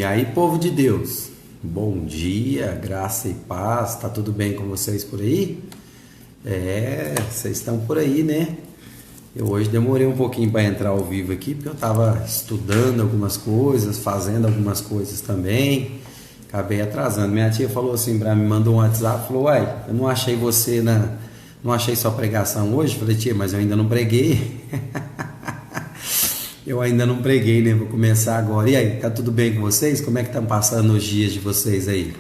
E aí, povo de Deus, bom dia, graça e paz, tá tudo bem com vocês por aí? Vocês estão por aí, né? Eu hoje demorei um pouquinho para entrar ao vivo aqui, porque eu estava estudando algumas coisas, fazendo algumas coisas também, acabei atrasando. Minha tia falou assim para mim, mandou um WhatsApp, falou, uai, eu não achei não achei sua pregação hoje. Falei, tia, mas eu ainda não preguei. Eu ainda não preguei, né? Vou começar agora. E aí, tá tudo bem com vocês? Como é que estão passando os dias de vocês aí?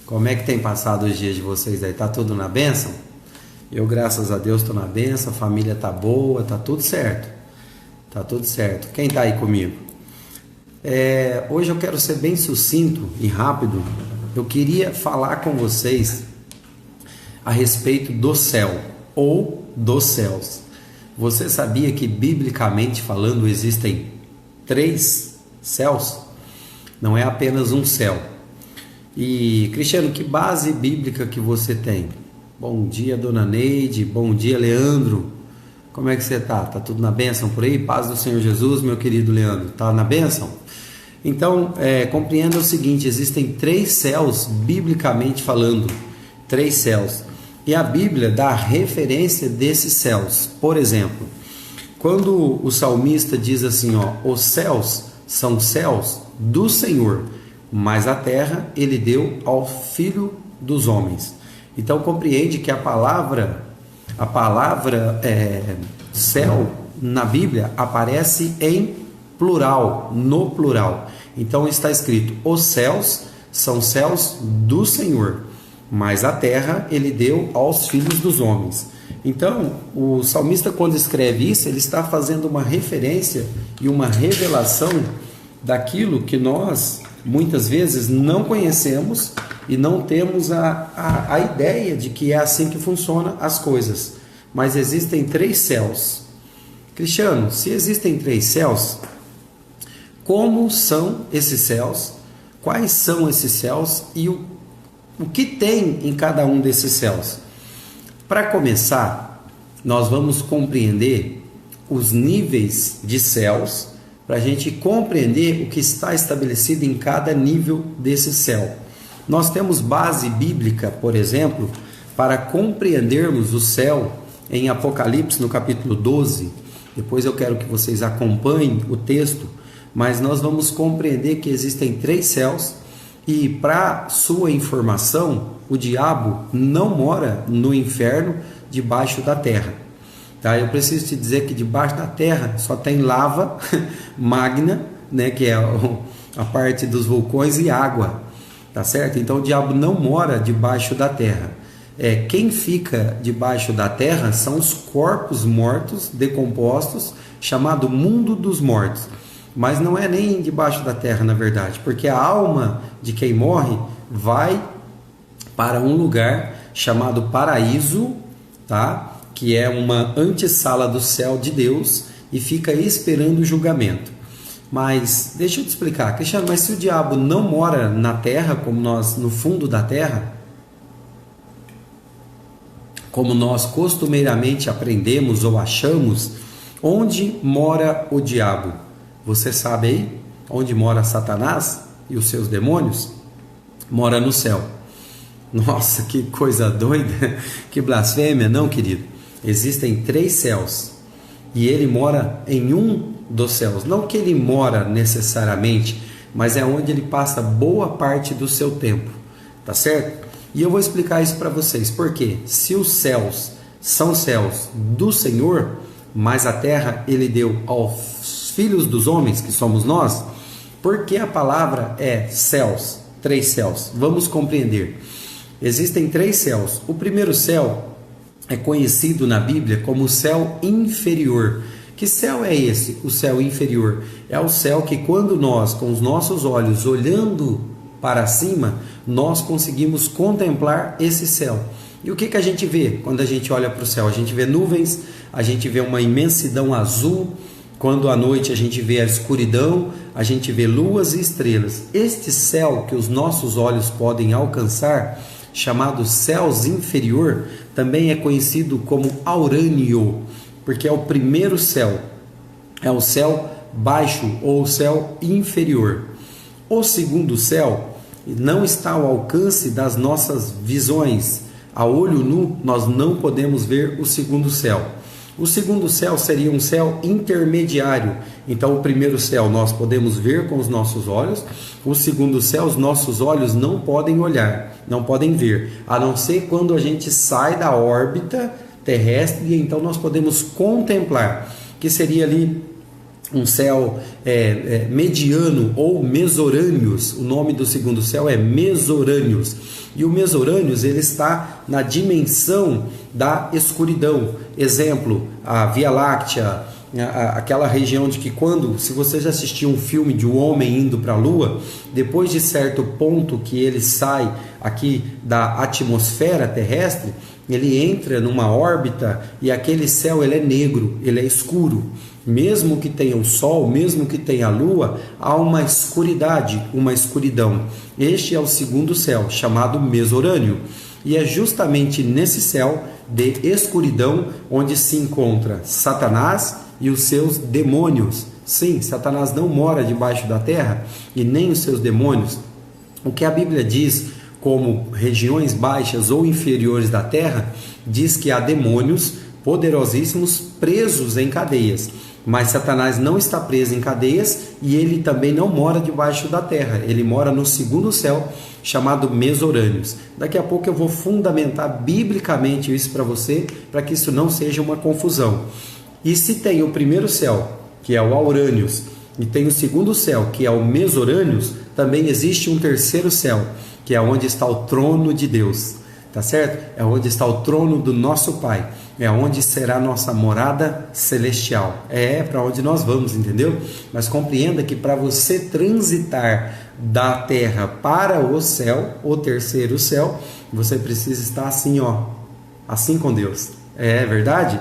Como é que tem passado os dias de vocês aí? Tá tudo na bênção? Eu, graças a Deus, estou na bênção, a família tá boa, tá tudo certo. Tá tudo certo. Quem tá aí comigo? Hoje eu quero ser bem sucinto e rápido. Eu queria falar com vocês a respeito do céu ou dos céus. Você sabia que, biblicamente falando, existem 3 céus? Não é apenas um céu. E, Cristiano, que base bíblica que você tem? Bom dia, dona Neide. Bom dia, Leandro. Como é que você está? Está tudo na bênção por aí? Paz do Senhor Jesus, meu querido Leandro. Está na bênção? Então, compreenda o seguinte, existem 3 céus, biblicamente falando. 3 céus. E a Bíblia dá referência desses céus. Por exemplo, quando o salmista diz assim, os céus são céus do Senhor, mas a terra ele deu ao Filho dos homens. Então compreende que a palavra céu na Bíblia aparece em plural, no plural. Então está escrito, os céus são céus do Senhor, mas a terra ele deu aos filhos dos homens. Então, o salmista, quando escreve isso, ele está fazendo uma referência e uma revelação daquilo que nós, muitas vezes, não conhecemos e não temos a ideia de que é assim que funcionam as coisas. Mas existem 3 céus. Cristiano, se existem 3 céus, como são esses céus? Quais são esses céus e o que tem em cada um desses céus? Para começar, nós vamos compreender os níveis de céus, para a gente compreender o que está estabelecido em cada nível desse céu. Nós temos base bíblica, por exemplo, para compreendermos o céu em Apocalipse, no capítulo 12. Depois eu quero que vocês acompanhem o texto, mas nós vamos compreender que existem 3 céus. E para sua informação, o diabo não mora no inferno debaixo da terra. Tá? Eu preciso te dizer que debaixo da terra só tem lava magna, né, que é a parte dos vulcões, e água. Tá certo? Então o diabo não mora debaixo da terra. Quem fica debaixo da terra são os corpos mortos, decompostos, chamado mundo dos mortos. Mas não é nem debaixo da terra, na verdade, porque a alma de quem morre vai para um lugar chamado paraíso, tá? Que é uma antessala do céu de Deus, e fica esperando o julgamento. Mas deixa eu te explicar, Cristiano, mas se o diabo não mora na terra, como nós, no fundo da terra, como nós costumeiramente aprendemos ou achamos, onde mora o diabo? Você sabe aí onde mora Satanás e os seus demônios? Mora no céu. Nossa, que coisa doida, que blasfêmia, não, querido? Existem 3 céus e ele mora em um dos céus. Não que ele mora necessariamente, mas é onde ele passa boa parte do seu tempo, tá certo? E eu vou explicar isso para vocês. Por quê? Se os céus são céus do Senhor, mas a terra ele deu aos filhos dos homens, que somos nós, porque a palavra é céus, 3 céus. Vamos compreender. Existem 3 céus. O primeiro céu é conhecido na Bíblia como o céu inferior. Que céu é esse? O céu inferior é o céu que, quando nós, com os nossos olhos olhando para cima, nós conseguimos contemplar esse céu. E o que a gente vê quando a gente olha para o céu? A gente vê nuvens, a gente vê uma imensidão azul. Quando à noite a gente vê a escuridão, a gente vê luas e estrelas. Este céu que os nossos olhos podem alcançar, chamado céus inferior, também é conhecido como aurânio, porque é o primeiro céu, é o céu baixo ou o céu inferior. O segundo céu não está ao alcance das nossas visões. A olho nu, nós não podemos ver o segundo céu. O segundo céu seria um céu intermediário. Então, o primeiro céu nós podemos ver com os nossos olhos. O segundo céu, os nossos olhos não podem olhar, não podem ver, a não ser quando a gente sai da órbita terrestre, e então nós podemos contemplar, que seria ali um céu mediano ou Mesorâneos. O nome do segundo céu é Mesorâneos. E o Mesorâneos, ele está na dimensão da escuridão. Exemplo, a Via Láctea, aquela região de que se você já assistiu um filme de um homem indo para a Lua, depois de certo ponto que ele sai aqui da atmosfera terrestre, ele entra numa órbita e aquele céu ele é negro, ele é escuro. Mesmo que tenha o sol, mesmo que tenha a lua, há uma escuridade, uma escuridão. Este é o segundo céu, chamado Mesorâneo. E é justamente nesse céu de escuridão onde se encontra Satanás e os seus demônios. Sim, Satanás não mora debaixo da terra e nem os seus demônios. O que a Bíblia diz como regiões baixas ou inferiores da terra, diz que há demônios poderosíssimos presos em cadeias. Mas Satanás não está preso em cadeias e ele também não mora debaixo da terra. Ele mora no segundo céu, chamado Mesorâneos. Daqui a pouco eu vou fundamentar biblicamente isso para você, para que isso não seja uma confusão. E se tem o primeiro céu, que é o Aurâneos, e tem o segundo céu, que é o Mesorâneos, também existe um terceiro céu, que é onde está o trono de Deus, tá certo? É onde está o trono do nosso Pai, é onde será a nossa morada celestial, é para onde nós vamos, entendeu? Mas compreenda que para você transitar da terra para o céu, o terceiro céu, você precisa estar assim, assim com Deus, é verdade?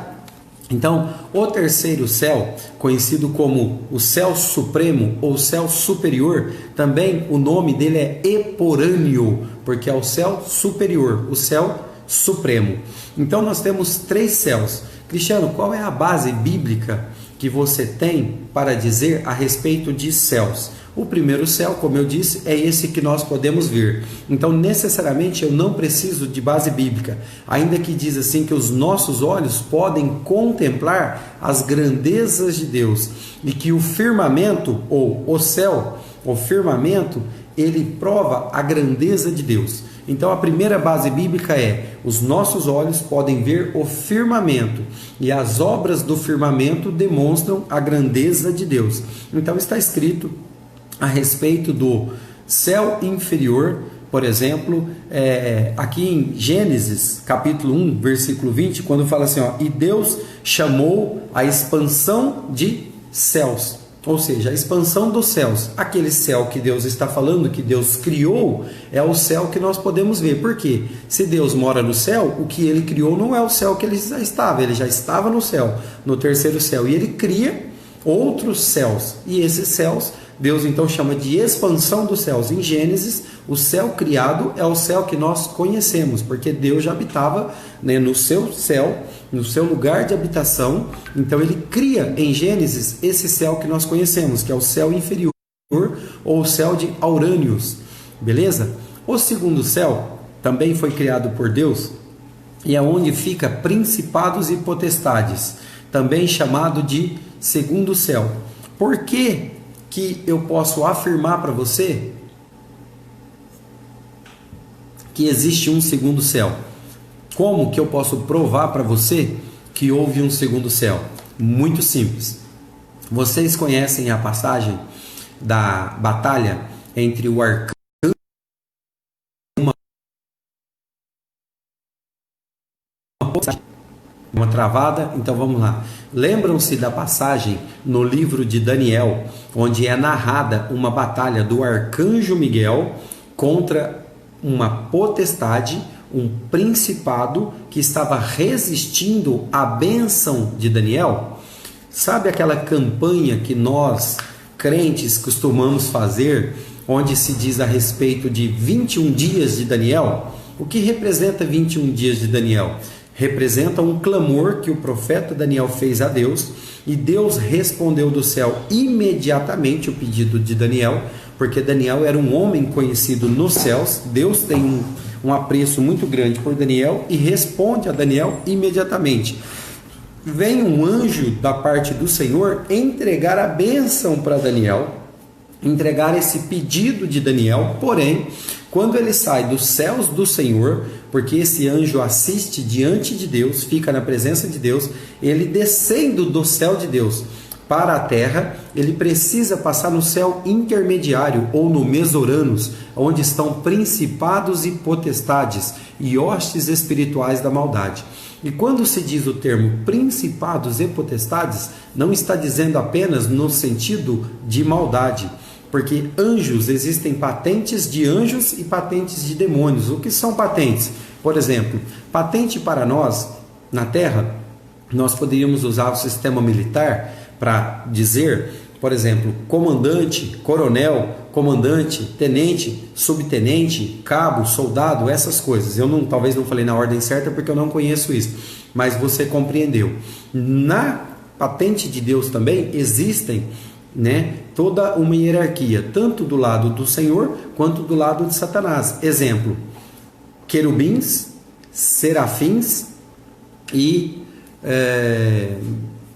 Então, o terceiro céu, conhecido como o céu supremo ou céu superior, também o nome dele é eporâneo, porque é o céu superior, o céu supremo. Então, nós temos 3 céus. Cristiano, qual é a base bíblica que você tem para dizer a respeito de céus? O primeiro céu, como eu disse, é esse que nós podemos ver. Então, necessariamente, eu não preciso de base bíblica. Ainda que diz assim que os nossos olhos podem contemplar as grandezas de Deus. E que o firmamento, ou o céu, o firmamento, ele prova a grandeza de Deus. Então, a primeira base bíblica é: os nossos olhos podem ver o firmamento. E as obras do firmamento demonstram a grandeza de Deus. Então, está escrito a respeito do céu inferior, por exemplo, aqui em Gênesis, capítulo 1, versículo 20, quando fala assim, e Deus chamou a expansão de céus, ou seja, a expansão dos céus. Aquele céu que Deus está falando, que Deus criou, é o céu que nós podemos ver. Por quê? Se Deus mora no céu, o que ele criou não é o céu que ele já estava no céu, no terceiro céu, e ele cria outros céus, e esses céus Deus então chama de expansão dos céus. Em Gênesis, o céu criado é o céu que nós conhecemos, porque Deus já habitava, no seu céu, no seu lugar de habitação. Então ele cria em Gênesis esse céu que nós conhecemos, que é o céu inferior, ou o céu de Aurâneos, beleza? O segundo céu também foi criado por Deus, e é onde fica principados e potestades, também chamado de segundo céu. Por que eu posso afirmar para você que existe um segundo céu? Como que eu posso provar para você que houve um segundo céu? Muito simples. Vocês conhecem a passagem da batalha entre o arcanjo e uma travada? Então vamos lá. Lembram-se da passagem no livro de Daniel, onde é narrada uma batalha do arcanjo Miguel contra uma potestade, um principado que estava resistindo à bênção de Daniel? Sabe aquela campanha que nós, crentes, costumamos fazer, onde se diz a respeito de 21 dias de Daniel? O que representa 21 dias de Daniel? Representa um clamor que o profeta Daniel fez a Deus, e Deus respondeu do céu imediatamente o pedido de Daniel, porque Daniel era um homem conhecido nos céus. Deus tem um apreço muito grande por Daniel e responde a Daniel imediatamente. Vem um anjo da parte do Senhor entregar a bênção para Daniel, entregar esse pedido de Daniel. Porém, quando ele sai dos céus do Senhor, porque esse anjo assiste diante de Deus, fica na presença de Deus, ele descendo do céu de Deus para a terra, ele precisa passar no céu intermediário, ou no Mesoranos, onde estão principados e potestades e hostes espirituais da maldade. E quando se diz o termo principados e potestades, não está dizendo apenas no sentido de maldade, porque anjos, existem patentes de anjos e patentes de demônios. O que são patentes? Por exemplo, patente para nós, na Terra, nós poderíamos usar o sistema militar para dizer, por exemplo, comandante, coronel, comandante, tenente, subtenente, cabo, soldado, essas coisas. Eu talvez não falei na ordem certa porque eu não conheço isso, mas você compreendeu. Na patente de Deus também existem, toda uma hierarquia, tanto do lado do Senhor quanto do lado de Satanás. Exemplo: querubins, serafins e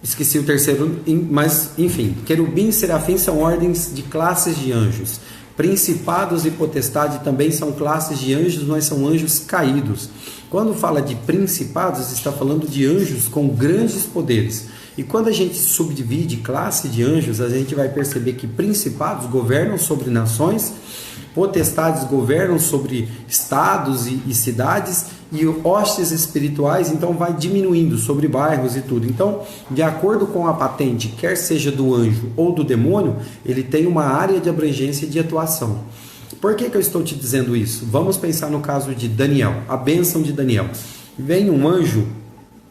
esqueci o terceiro, mas enfim, querubins e serafins são ordens de classes de anjos. Principados e potestade também são classes de anjos, mas são anjos caídos. Quando fala de principados, está falando de anjos com grandes poderes. E quando a gente subdivide classe de anjos, a gente vai perceber que principados governam sobre nações, potestades governam sobre estados e cidades, e hostes espirituais, então, vai diminuindo sobre bairros e tudo. Então, de acordo com a patente, quer seja do anjo ou do demônio, ele tem uma área de abrangência e de atuação. Por que eu estou te dizendo isso? Vamos pensar no caso de Daniel, a bênção de Daniel. Vem um anjo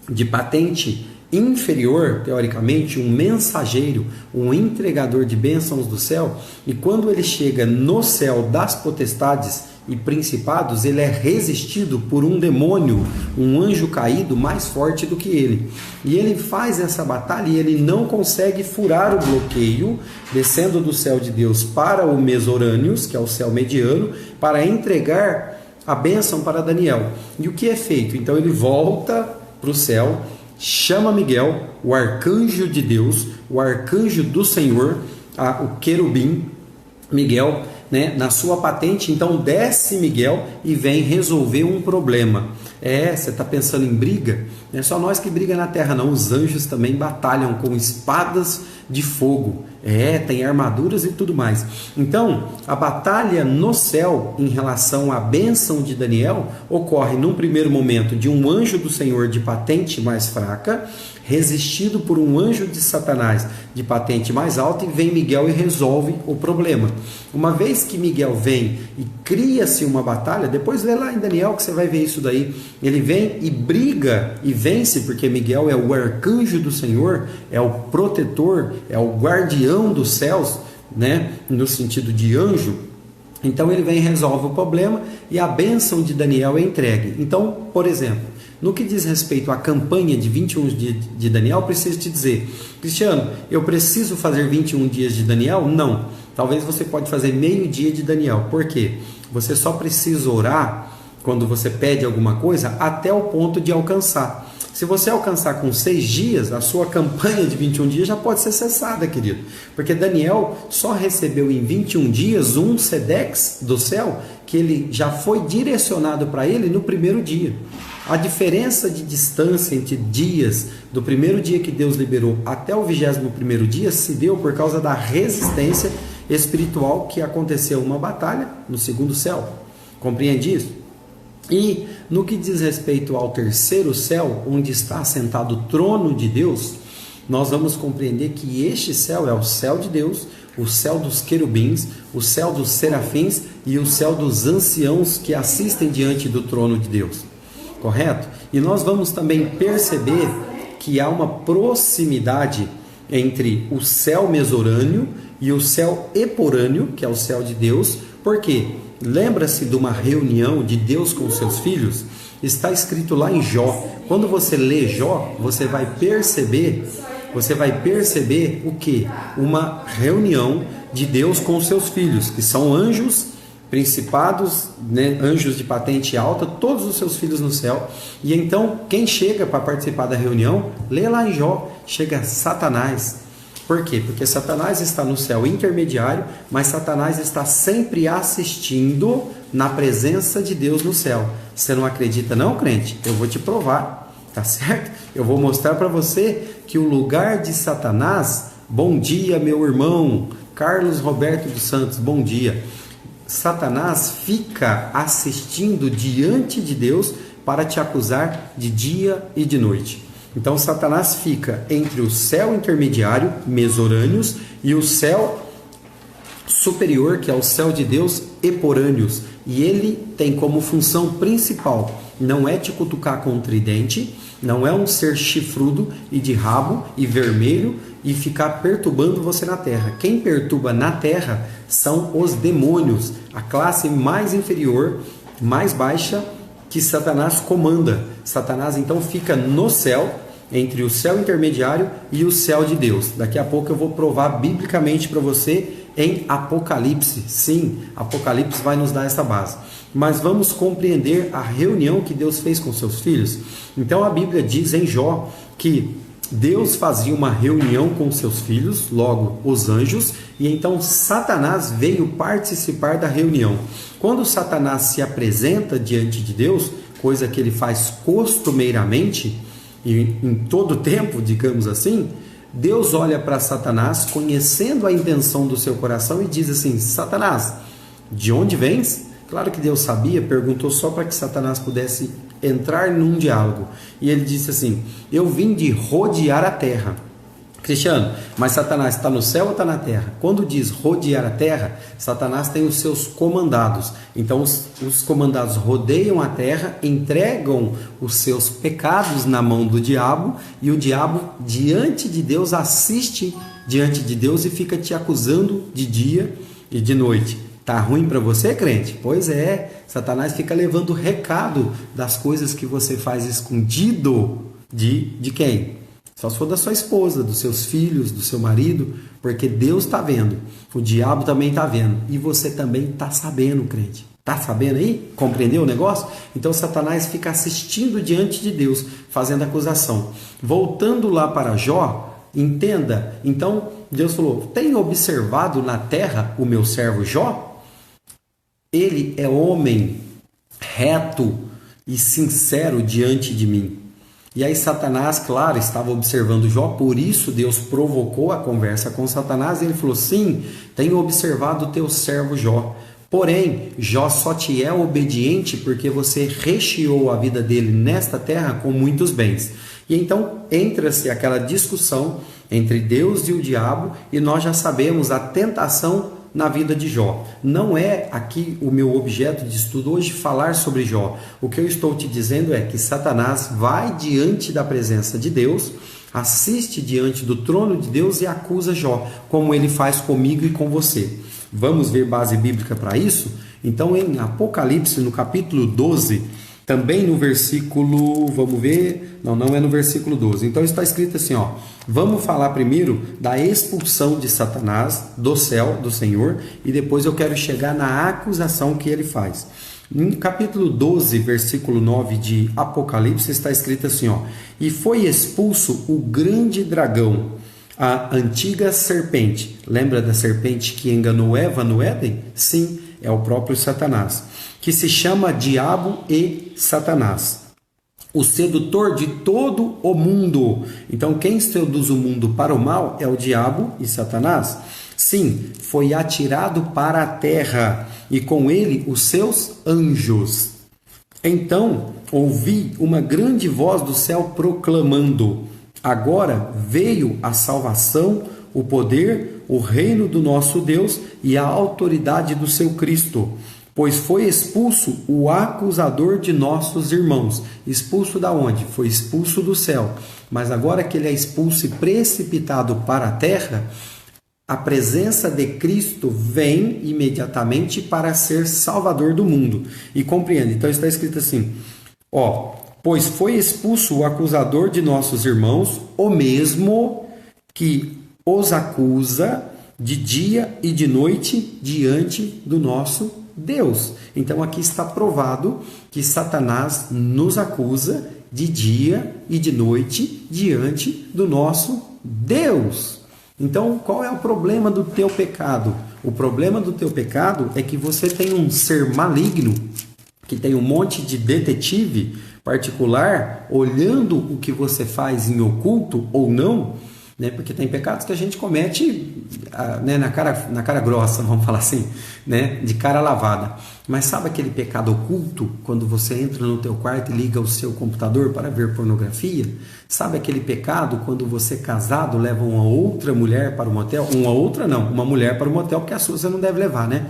de patente inferior, teoricamente, um mensageiro, um entregador de bênçãos do céu, e quando ele chega no céu das potestades e principados, ele é resistido por um demônio, um anjo caído mais forte do que ele. E ele faz essa batalha e ele não consegue furar o bloqueio, descendo do céu de Deus para o Mesorâneos, que é o céu mediano, para entregar a bênção para Daniel. E o que é feito? Então ele volta para o céu, chama Miguel, o arcanjo de Deus, o arcanjo do Senhor, o querubim, Miguel, na sua patente. Então desce Miguel e vem resolver um problema. Você está pensando em briga? Não é só nós que briga na terra, não. Os anjos também batalham com espadas de fogo. Tem armaduras e tudo mais. Então, a batalha no céu em relação à bênção de Daniel ocorre num primeiro momento de um anjo do Senhor de patente mais fraca, resistido por um anjo de Satanás de patente mais alta, e vem Miguel e resolve o problema. Uma vez que Miguel vem e cria-se uma batalha, depois lê lá em Daniel que você vai ver isso daí, ele vem e briga e vence, porque Miguel é o arcanjo do Senhor, é o protetor, é o guardião dos céus, no sentido de anjo. Então ele vem e resolve o problema, e a bênção de Daniel é entregue. Então, por exemplo, no que diz respeito à campanha de 21 dias de Daniel, preciso te dizer: Cristiano, eu preciso fazer 21 dias de Daniel? Não. Talvez você pode fazer meio dia de Daniel. Por quê? Você só precisa orar quando você pede alguma coisa até o ponto de alcançar. Se você alcançar com 6 dias, a sua campanha de 21 dias já pode ser cessada, querido. Porque Daniel só recebeu em 21 dias um sedex do céu, que ele já foi direcionado para ele no primeiro dia. A diferença de distância entre dias do primeiro dia que Deus liberou até o 21º dia se deu por causa da resistência espiritual que aconteceu uma batalha no segundo céu. Compreende isso? E no que diz respeito ao terceiro céu, onde está assentado o trono de Deus, nós vamos compreender que este céu é o céu de Deus, o céu dos querubins, o céu dos serafins e o céu dos anciãos que assistem diante do trono de Deus. Correto? E nós vamos também perceber que há uma proximidade entre o céu mesorâneo e o céu eporâneo, que é o céu de Deus. Por quê? Lembra-se de uma reunião de Deus com os seus filhos? Está escrito lá em Jó. Quando você lê Jó, você vai perceber o quê? Uma reunião de Deus com os seus filhos, que são anjos, principados, né, anjos de patente alta, todos os seus filhos no céu. E então, quem chega para participar da reunião, lê lá em Jó, chega Satanás. Por quê? Porque Satanás está no céu intermediário, mas Satanás está sempre assistindo na presença de Deus no céu. Você não acredita não, crente? Eu vou te provar, tá certo? Eu vou mostrar para você que o lugar de Satanás... Bom dia, meu irmão Carlos Roberto dos Santos, bom dia. Satanás fica assistindo diante de Deus para te acusar de dia e de noite. Então Satanás fica entre o céu intermediário, Mesorâneos, e o céu superior, que é o céu de Deus, Eporâneos. E ele tem como função principal, não é te cutucar com um tridente, não é um ser chifrudo e de rabo e vermelho e ficar perturbando você na terra. Quem perturba na terra são os demônios, a classe mais inferior, mais baixa, que Satanás comanda. Satanás então fica no céu, entre o céu intermediário e o céu de Deus. Daqui a pouco eu vou provar biblicamente para você em Apocalipse. Sim, Apocalipse vai nos dar essa base. Mas vamos compreender a reunião que Deus fez com seus filhos. Então a Bíblia diz em Jó que Deus fazia uma reunião com seus filhos, logo os anjos, e então Satanás veio participar da reunião. Quando Satanás se apresenta diante de Deus, coisa que ele faz costumeiramente, e em todo tempo, digamos assim, Deus olha para Satanás, conhecendo a intenção do seu coração, e diz assim: Satanás, de onde vens? Claro que Deus sabia, perguntou só para que Satanás pudesse entrar num diálogo. E ele disse assim: eu vim de rodear a terra. Cristiano, mas Satanás está no céu ou está na terra? Quando diz rodear a terra, Satanás tem os seus comandados. Então os comandados rodeiam a terra, entregam os seus pecados na mão do diabo, e o diabo diante de Deus assiste diante de Deus e fica te acusando de dia e de noite. Tá ruim para você, crente? Pois é, Satanás fica levando recado das coisas que você faz escondido de quem? Só se for da sua esposa, dos seus filhos, do seu marido, porque Deus está vendo, o diabo também está vendo, e você também está sabendo, crente. Está sabendo aí? Compreendeu o negócio? Então Satanás fica assistindo diante de Deus, fazendo acusação. Voltando lá para Jó, entenda, então Deus falou: tem observado na terra o meu servo Jó? Ele é homem reto e sincero diante de mim. E aí Satanás, claro, estava observando Jó, por isso Deus provocou a conversa com Satanás, e ele falou: sim, tenho observado o teu servo Jó. Porém, Jó só te é obediente porque você recheou a vida dele nesta terra com muitos bens. E então entra-se aquela discussão entre Deus e o diabo, e nós já sabemos a tentação na vida de Jó. Não é aqui o meu objeto de estudo hoje falar sobre Jó. O que eu estou te dizendo é que Satanás vai diante da presença de Deus, assiste diante do trono de Deus e acusa Jó, como ele faz comigo e com você. Vamos ver base bíblica para isso? Então, em Apocalipse, no capítulo 12, também no versículo, vamos ver, não é no versículo 12. Então está escrito assim, ó: vamos falar primeiro da expulsão de Satanás do céu, do Senhor, e depois eu quero chegar na acusação que ele faz. No capítulo 12, versículo 9 de Apocalipse está escrito assim, ó: e foi expulso o grande dragão, a antiga serpente. Lembra da serpente que enganou Eva no Éden? Sim, é o próprio Satanás, que se chama Diabo e Satanás, o sedutor de todo o mundo. Então quem seduz o mundo para o mal é o diabo e Satanás. Sim, foi atirado para a terra, e com ele os seus anjos. Então ouvi uma grande voz do céu proclamando: agora veio a salvação, o poder, o reino do nosso Deus e a autoridade do seu Cristo, pois foi expulso o acusador de nossos irmãos. Expulso da onde? Foi expulso do céu. Mas agora que ele é expulso e precipitado para a terra, a presença de Cristo vem imediatamente para ser salvador do mundo. E compreende, então está escrito assim, ó: pois foi expulso o acusador de nossos irmãos, o mesmo que os acusa de dia e de noite diante do nosso Deus. Então aqui está provado que Satanás nos acusa de dia e de noite diante do nosso Deus. Então, qual é o problema do teu pecado? O problema do teu pecado é que você tem um ser maligno, que tem um monte de detetive particular, olhando o que você faz em oculto ou não, né? Porque tem pecados que a gente comete, né, na cara grossa, vamos falar assim, né? De cara lavada. Mas sabe aquele pecado oculto, quando você entra no teu quarto e liga o seu computador para ver pornografia? Sabe aquele pecado quando você casado leva uma outra mulher para o motel? Uma mulher para o motel, porque a sua você não deve levar, né?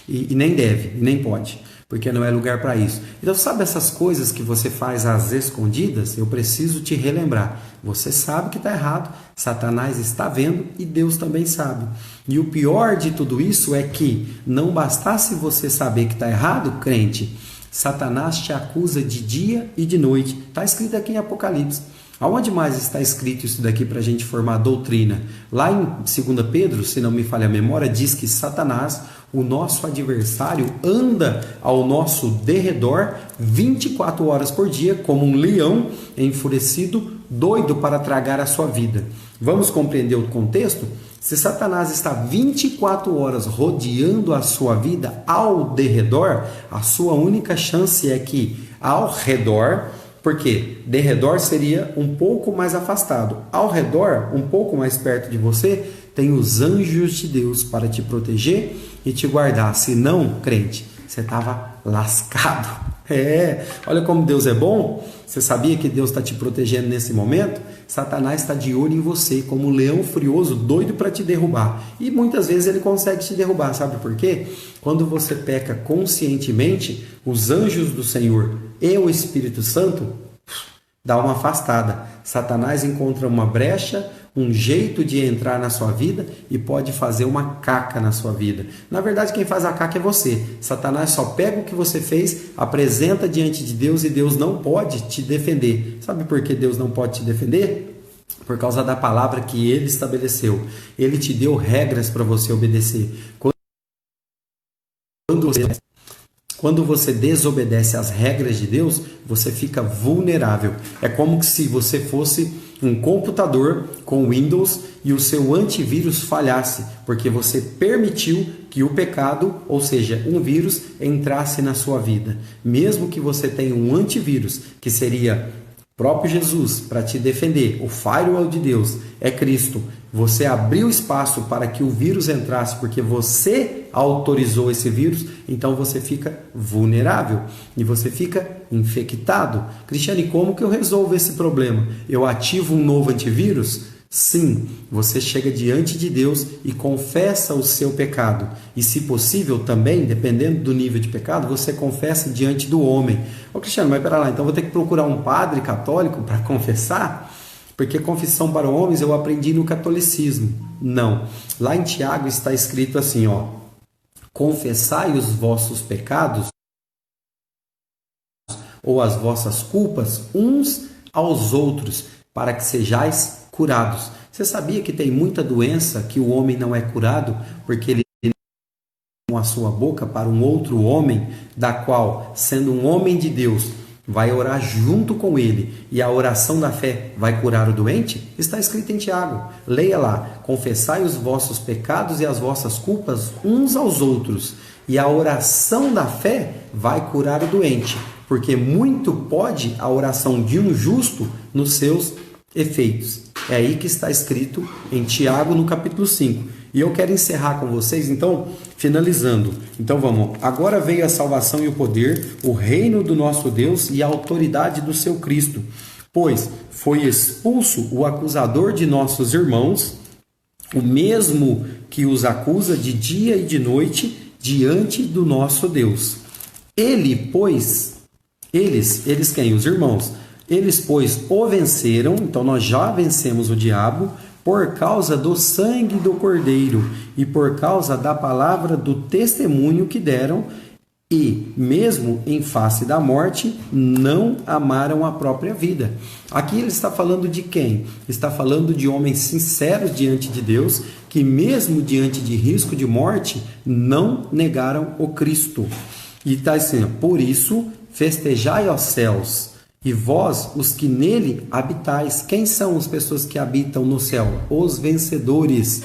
E nem deve, e nem pode, porque não é lugar para isso. Então, sabe essas coisas que você faz às escondidas? Eu preciso te relembrar. Você sabe que está errado, Satanás está vendo e Deus também sabe. E o pior de tudo isso é que não bastasse você saber que está errado, crente, Satanás te acusa de dia e de noite. Está escrito aqui em Apocalipse. Aonde mais está escrito isso daqui para a gente formar doutrina? Lá em 2 Pedro, se não me falha a memória, diz que Satanás, o nosso adversário, anda ao nosso derredor 24 horas por dia, como um leão enfurecido, doido para tragar a sua vida. Vamos compreender o contexto? Se Satanás está 24 horas rodeando a sua vida ao derredor, a sua única chance é que ao redor, porque derredor seria um pouco mais afastado, ao redor, um pouco mais perto de você, tem os anjos de Deus para te proteger e te guardar. Se não, crente, você estava lascado. Olha como Deus é bom. Você sabia que Deus está te protegendo nesse momento? Satanás está de olho em você, como um leão furioso, doido para te derrubar. E muitas vezes ele consegue te derrubar. Sabe por quê? Quando você peca conscientemente, os anjos do Senhor e o Espírito Santo dá uma afastada. Satanás encontra uma brecha, um jeito de entrar na sua vida e pode fazer uma caca na sua vida. Na verdade, quem faz a caca é você. Satanás só pega o que você fez, apresenta diante de Deus e Deus não pode te defender. Sabe por que Deus não pode te defender? Por causa da palavra que Ele estabeleceu. Ele te deu regras para você obedecer. Quando você desobedece às regras de Deus, você fica vulnerável. É como se você fosse um computador com Windows e o seu antivírus falhasse, porque você permitiu que o pecado, ou seja, um vírus, entrasse na sua vida. Mesmo que você tenha um antivírus, que seria próprio Jesus para te defender, o firewall de Deus é Cristo. Você abriu espaço para que o vírus entrasse porque você autorizou esse vírus, então você fica vulnerável e você fica infectado. Cristiane, como que eu resolvo esse problema? Eu ativo um novo antivírus? Sim, você chega diante de Deus e confessa o seu pecado. E se possível também, dependendo do nível de pecado, você confessa diante do homem. Ô Cristiano, mas pera lá, então vou ter que procurar um padre católico para confessar? Porque confissão para homens eu aprendi no catolicismo. Não. Lá em Tiago está escrito assim, ó: confessai os vossos pecados ou as vossas culpas uns aos outros, para que sejais curados. Você sabia que tem muita doença que o homem não é curado porque ele com a sua boca para um outro homem, da qual, sendo um homem de Deus, vai orar junto com ele e a oração da fé vai curar o doente? Está escrito em Tiago. Leia lá: confessai os vossos pecados e as vossas culpas uns aos outros, e a oração da fé vai curar o doente, porque muito pode a oração de um justo nos seus efeitos. É aí que está escrito em Tiago, no capítulo 5. E eu quero encerrar com vocês, então, finalizando. Então vamos, agora veio a salvação e o poder, o reino do nosso Deus e a autoridade do seu Cristo. Pois foi expulso o acusador de nossos irmãos, o mesmo que os acusa de dia e de noite diante do nosso Deus. Eles quem? Os irmãos. Eles, pois, o venceram, então nós já vencemos o diabo, por causa do sangue do Cordeiro e por causa da palavra do testemunho que deram, e, mesmo em face da morte, não amaram a própria vida. Aqui ele está falando de quem? Está falando de homens sinceros diante de Deus, que mesmo diante de risco de morte, não negaram o Cristo. E está assim, por isso, festejai aos céus, e vós, os que nele habitais. Quem são as pessoas que habitam no céu? Os vencedores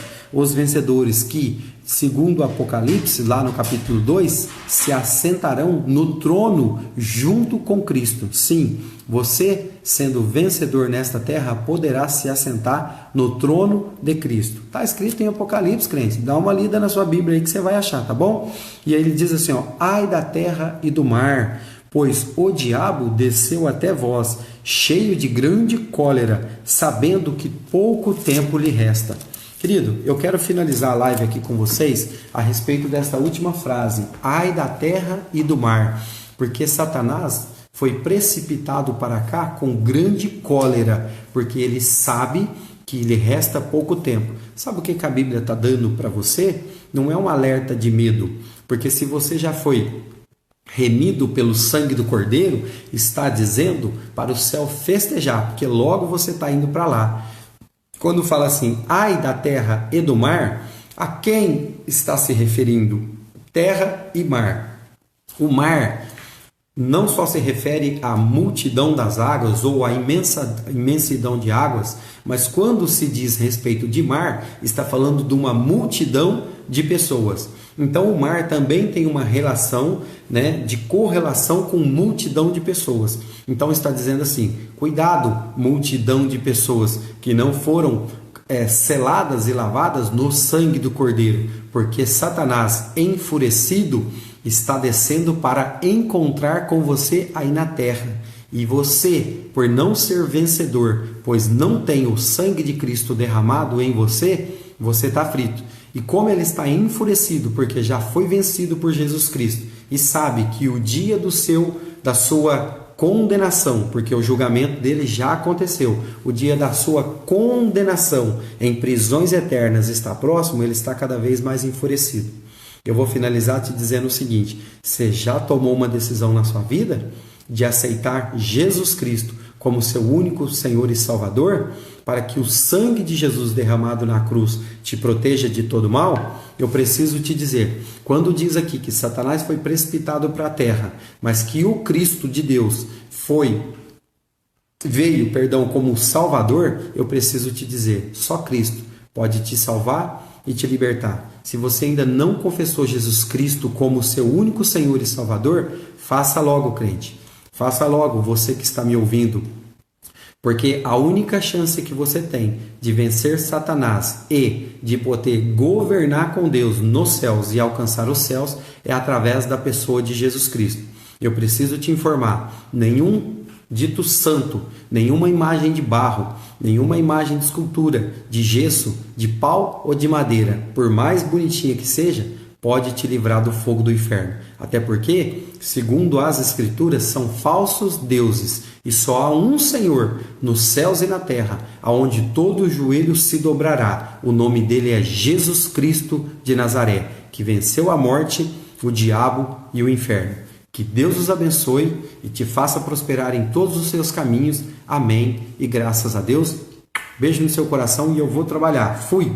que, segundo o Apocalipse, lá no capítulo 2, se assentarão no trono junto com Cristo. Sim, você, sendo vencedor nesta terra, poderá se assentar no trono de Cristo. Está escrito em Apocalipse, crente. Dá uma lida na sua Bíblia aí que você vai achar, tá bom? E aí ele diz assim, ó, ai da terra e do mar, pois o diabo desceu até vós, cheio de grande cólera, sabendo que pouco tempo lhe resta. Querido, eu quero finalizar a live aqui com vocês a respeito desta última frase, ai da terra e do mar, porque Satanás foi precipitado para cá com grande cólera, porque ele sabe que lhe resta pouco tempo. Sabe o que a Bíblia está dando para você? Não é um alerta de medo, porque se você já foi remido pelo sangue do Cordeiro, está dizendo para o céu festejar, porque logo você está indo para lá. Quando fala assim, ai da terra e do mar, a quem está se referindo? Terra e mar. O mar não só se refere à multidão das águas ou à imensidão de águas, mas quando se diz respeito de mar, está falando de uma multidão de pessoas. Então o mar também tem uma relação, de correlação com multidão de pessoas. Então está dizendo assim, cuidado, multidão de pessoas que não foram seladas e lavadas no sangue do Cordeiro, porque Satanás, enfurecido, está descendo para encontrar com você aí na terra. E você, por não ser vencedor, pois não tem o sangue de Cristo derramado em você, você está frito. E como ele está enfurecido, porque já foi vencido por Jesus Cristo, e sabe que o dia da sua condenação, porque o julgamento dele já aconteceu, o dia da sua condenação em prisões eternas está próximo, ele está cada vez mais enfurecido. Eu vou finalizar te dizendo o seguinte, você já tomou uma decisão na sua vida de aceitar Jesus Cristo como seu único Senhor e Salvador, para que o sangue de Jesus derramado na cruz te proteja de todo mal? Eu preciso te dizer, quando diz aqui que Satanás foi precipitado para a terra, mas que o Cristo de Deus veio como Salvador, eu preciso te dizer, só Cristo pode te salvar e te libertar. Se você ainda não confessou Jesus Cristo como seu único Senhor e Salvador, faça logo, crente. Faça logo, você que está me ouvindo. Porque a única chance que você tem de vencer Satanás e de poder governar com Deus nos céus e alcançar os céus é através da pessoa de Jesus Cristo. Eu preciso te informar, nenhum dito santo, nenhuma imagem de barro, nenhuma imagem de escultura, de gesso, de pau ou de madeira, por mais bonitinha que seja, pode te livrar do fogo do inferno. Até porque, segundo as Escrituras, são falsos deuses e só há um Senhor nos céus e na terra, aonde todo joelho se dobrará. O nome dele é Jesus Cristo de Nazaré, que venceu a morte, o diabo e o inferno. Que Deus os abençoe e te faça prosperar em todos os seus caminhos. Amém. E graças a Deus. Beijo no seu coração e eu vou trabalhar. Fui!